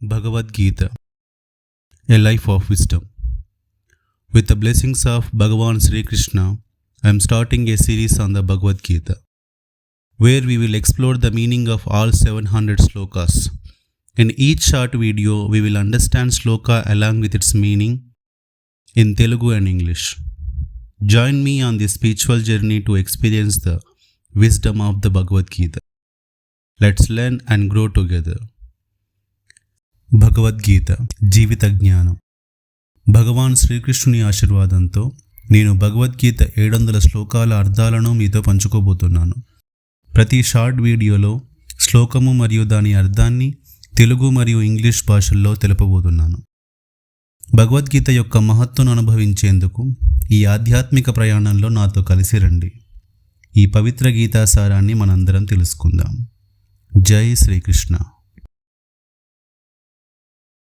Bhagavad Gita, a life of wisdom. With the blessings of Bhagavan Sri Krishna, I am starting a series on the Bhagavad Gita, where we will explore the meaning of all 700 slokas. In each short video, we will understand sloka along with its meaning in Telugu and English. Join me on this spiritual journey to experience the wisdom of the Bhagavad Gita. Let's learn and grow together. Bhagavad Gita జీవిత జ్ఞానం. భగవాన్ శ్రీకృష్ణుని ఆశీర్వాదంతో నేను భగవద్గీత 700 శ్లోకాల అర్థాలను మీతో పంచుకోబోతున్నాను. ప్రతి short వీడియోలో శ్లోకము మరియు దాని అర్థాన్ని తెలుగు మరియు ఇంగ్లీష్ భాషల్లో తెలుపబోతున్నాను. భగవద్గీత యొక్క మహత్తును అనుభవించేందుకు ఈ ఆధ్యాత్మిక ప్రయాణంలో నాతో కలిసి రండి. ఈ పవిత్ర గీతాసారాన్ని మనందరం తెలుసుకుందాం. జై శ్రీకృష్ణ.